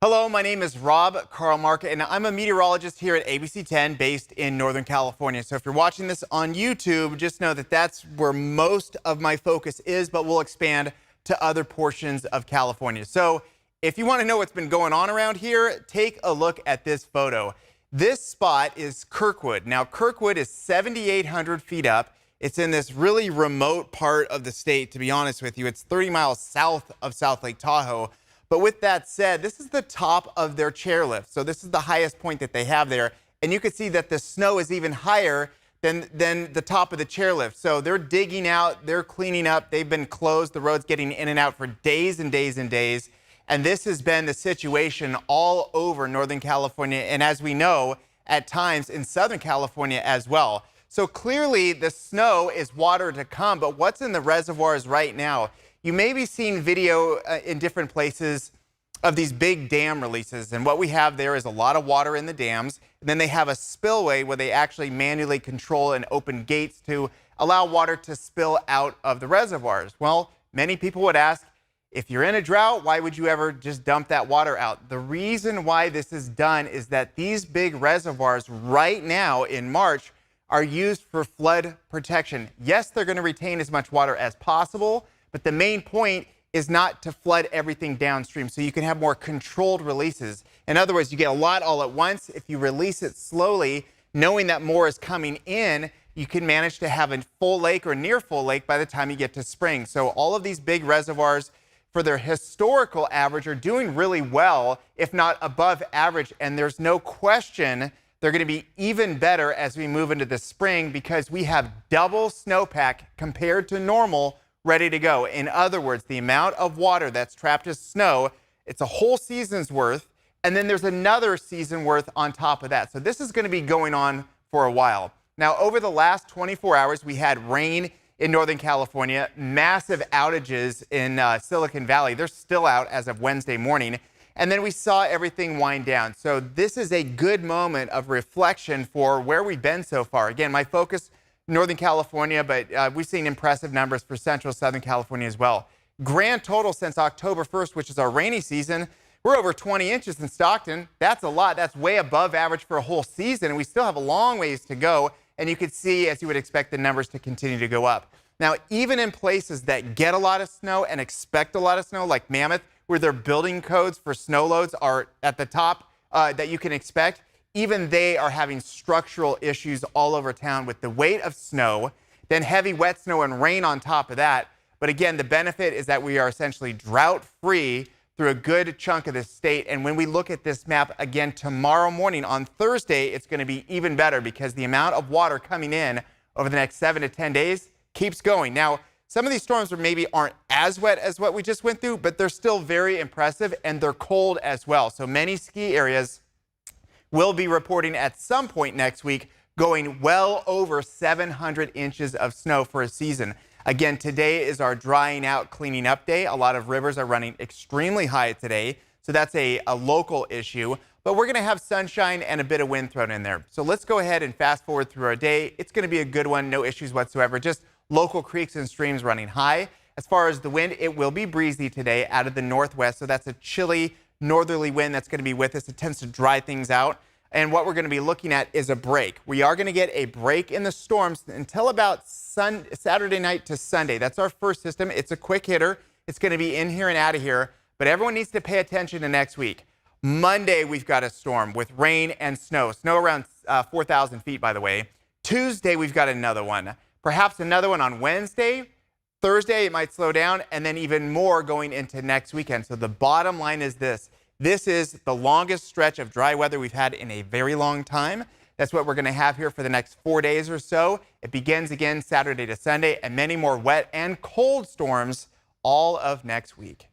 Hello, my name is Rob Carlmark, and I'm a meteorologist here at ABC 10 based in Northern California. So if you're watching this on YouTube, just know that that's where most of my focus is, but we'll expand to other portions of California. So if you want to know what's been going on around here, take a look at this photo. This spot is Kirkwood. Now, Kirkwood is 7,800 feet up. It's in this really remote part of the state, to be honest with you. It's 30 miles south of South Lake Tahoe. But with that said, this is the top of their chairlift. So this is the highest point that they have there. And you can see that the snow is even higher than the top of the chairlift. So they're digging out, they're cleaning up. They've been closed. The road's getting in and out for days and days and days. And this has been the situation all over Northern California. And as we know, at times in Southern California as well. So clearly the snow is water to come. But what's in the reservoirs right now? You may be seeing video in different places of these big dam releases. And what we have there is a lot of water in the dams. And then they have a spillway where they actually manually control and open gates to allow water to spill out of the reservoirs. Well, many people would ask, if you're in a drought, why would you ever just dump that water out? The reason why this is done is that these big reservoirs right now in March are used for flood protection. Yes, they're going to retain as much water as possible, but the main point is not to flood everything downstream, so you can have more controlled releases. In other words, you get a lot all at once. If you release it slowly, knowing that more is coming in, you can manage to have a full lake or near full lake by the time you get to spring. So all of these big reservoirs, for their historical average, are doing really well, if not above average. And there's no question they're going to be even better as we move into the spring because we have double snowpack compared to normal ready to go. In other words, the amount of water that's trapped as snow, it's a whole season's worth, and then there's another season worth on top of that. So this is going to be going on for a while. Now, over the last 24 hours, we had rain in Northern California, massive outages in Silicon Valley. They're still out as of Wednesday morning. And then we saw everything wind down. So this is a good moment of reflection for where we've been so far. Again, my focus Northern California, but we've seen impressive numbers for Central Southern California as well. Grand total since October 1st, which is our rainy season, we're over 20 inches in Stockton. That's a lot. That's way above average for a whole season, and we still have a long ways to go. And you could see, as you would expect, the numbers to continue to go up. Now, even in places that get a lot of snow and expect a lot of snow, like Mammoth, where their building codes for snow loads are at the top that you can expect, even they are having structural issues all over town with the weight of snow, then heavy wet snow and rain on top of that. But again, the benefit is that we are essentially drought-free through a good chunk of the state. And when we look at this map again tomorrow morning on Thursday, it's going to be even better because the amount of water coming in over the next 7 to 10 days keeps going. Now, some of these storms maybe aren't as wet as what we just went through, but they're still very impressive and they're cold as well. So many ski areas will be reporting at some point next week going well over 700 inches of snow for a season. Again, today is our drying out, cleaning up day. A lot of rivers are running extremely high today, so that's a local issue. But we're going to have sunshine and a bit of wind thrown in there. So let's go ahead and fast forward through our day. It's going to be a good one, no issues whatsoever, just local creeks and streams running high. As far as the wind, it will be breezy today out of the northwest, so that's a chilly northerly wind that's going to be with us. It tends to dry things out. And what we're going to be looking at is a break. We are going to get a break in the storms until about Saturday night to Sunday. That's our first system. It's a quick hitter. It's going to be in here and out of here. But everyone needs to pay attention to next week. Monday, we've got a storm with rain and snow. Snow around 4,000 feet, by the way. Tuesday, we've got another one. Perhaps another one on Wednesday. Thursday, it might slow down. And then even more going into next weekend. So the bottom line is this. This is the longest stretch of dry weather we've had in a very long time. That's what we're going to have here for the next 4 days or so. It begins again Saturday to Sunday, and many more wet and cold storms all of next week.